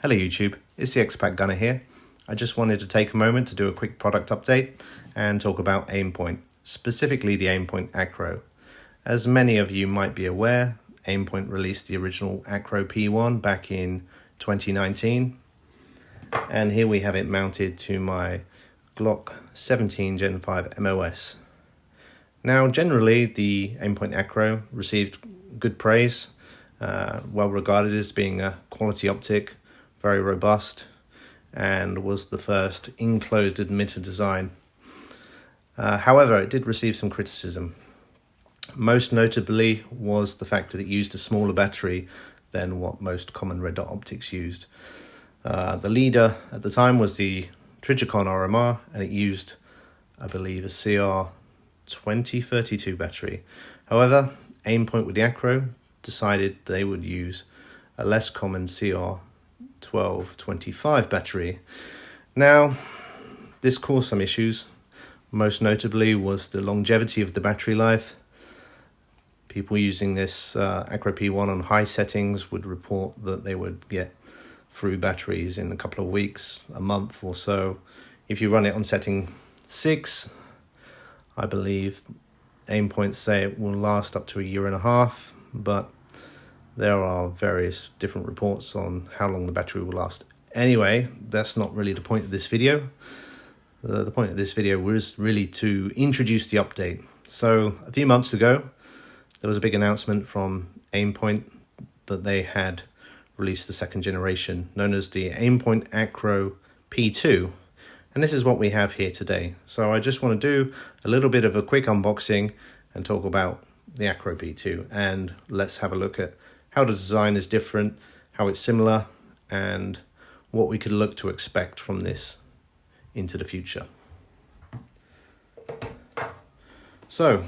Hello YouTube, it's the Expat Gunner here. I just wanted to take a moment to do a quick product update and talk about Aimpoint, specifically the Aimpoint ACRO. As many of you might be aware, Aimpoint released the original ACRO P-1 back in 2019, and here we have it mounted to my Glock 17 Gen 5 MOS. Now generally the Aimpoint ACRO received good praise, well regarded as being a quality optic, very robust, and was the first enclosed emitter design. However, it did receive some criticism. Most notably was the fact that it used a smaller battery than what most common red dot optics used. The leader at the time was the Trigicon RMR, and it used, I believe, a CR2032 battery. However, Aimpoint with the ACRO decided they would use a less common CR1225 battery. Now, this caused some issues. Most notably was the longevity of the battery life. People using this ACRO P-1 on high settings would report that they would get through batteries in a couple of weeks, a month or so. If you run it on setting 6, I believe Aimpoint say it will last up to a year and a half, but there are various different reports on how long the battery will last. Anyway, that's not really the point of this video. The point of this video was really to introduce the update. So a few months ago, there was a big announcement from Aimpoint that they had released the second generation, known as the Aimpoint ACRO P-2. And this is what we have here today. So I just want to do a little bit of a quick unboxing and talk about the ACRO P-2. And let's have a look at how the design is different, how it's similar, and what we could look to expect from this into the future. So,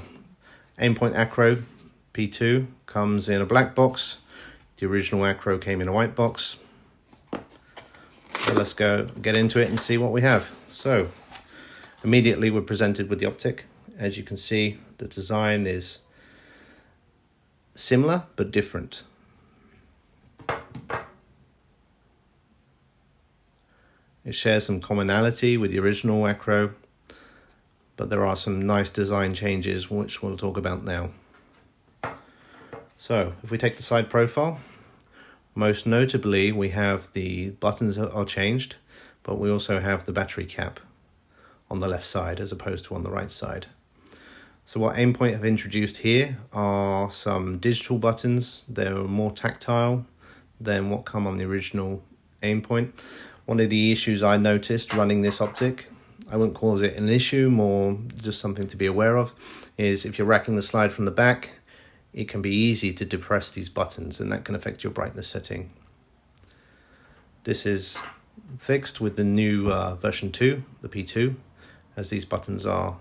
Aimpoint ACRO P-2 comes in a black box. The original ACRO came in a white box. So let's go get into it and see what we have. So, immediately we're presented with the optic. As you can see, the design is similar but different. It shares some commonality with the original ACRO, but there are some nice design changes which we'll talk about now. So if we take the side profile, most notably we have the buttons are changed, but we also have the battery cap on the left side as opposed to on the right side. So what Aimpoint have introduced here are some digital buttons. They're more tactile than what come on the original Aimpoint. One of the issues I noticed running this optic, I wouldn't call it an issue, more just something to be aware of, is if you're racking the slide from the back, it can be easy to depress these buttons, and that can affect your brightness setting. This is fixed with the new version 2, the P2, as these buttons are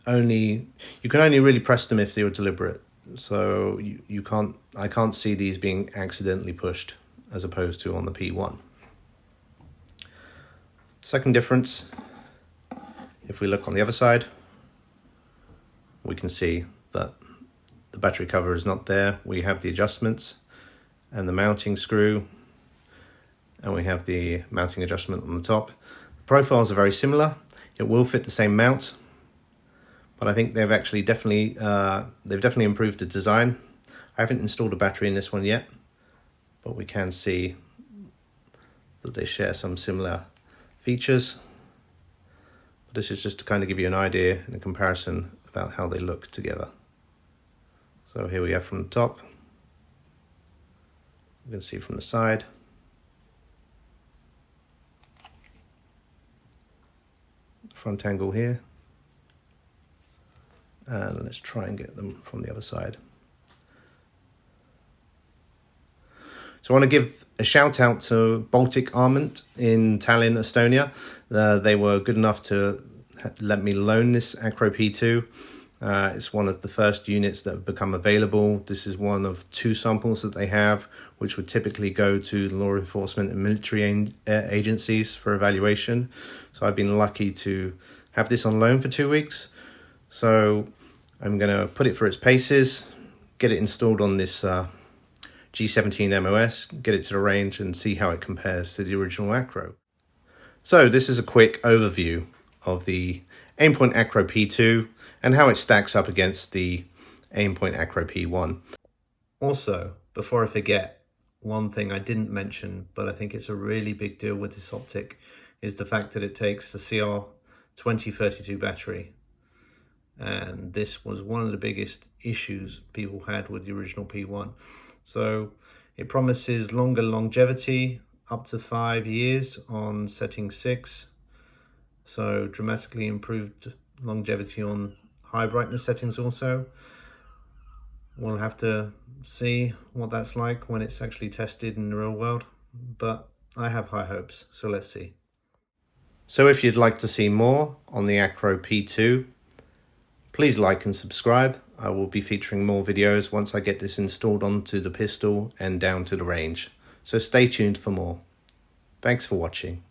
you can only really press them if they were deliberate. So I can't see these being accidentally pushed as opposed to on the P1. Second difference, if we look on the other side, we can see that the battery cover is not there. We have the adjustments and the mounting screw, and we have the mounting adjustment on the top. The profiles are very similar. It will fit the same mount, but I think they've definitely improved the design. I haven't installed a battery in this one yet, but we can see that they share some similar features. But this is just to kind of give you an idea and a comparison about how they look together. So here we have from the top. You can see from the side. Front angle here. And let's try and get them from the other side. So I want to give a shout out to Baltic Armaments in Tallinn, Estonia. They were good enough to let me loan this ACRO P-2. It's one of the first units that have become available. This is one of 2 samples that they have, which would typically go to law enforcement and military agencies for evaluation. So I've been lucky to have this on loan for 2 weeks. So I'm going to put it through its paces, get it installed on this G17 MOS, get it to the range and see how it compares to the original ACRO. So this is a quick overview of the Aimpoint ACRO P-2 and how it stacks up against the Aimpoint ACRO P-1. Also, before I forget, one thing I didn't mention, but I think it's a really big deal with this optic, is the fact that it takes the CR2032 battery. And this was one of the biggest issues people had with the original P1. So it promises longer longevity, up to 5 years on setting 6. So dramatically improved longevity on high brightness settings also. We'll have to see what that's like when it's actually tested in the real world, but I have high hopes, so let's see. So if you'd like to see more on the ACRO P-2, please like and subscribe. I will be featuring more videos once I get this installed onto the pistol and down to the range. So stay tuned for more. Thanks for watching.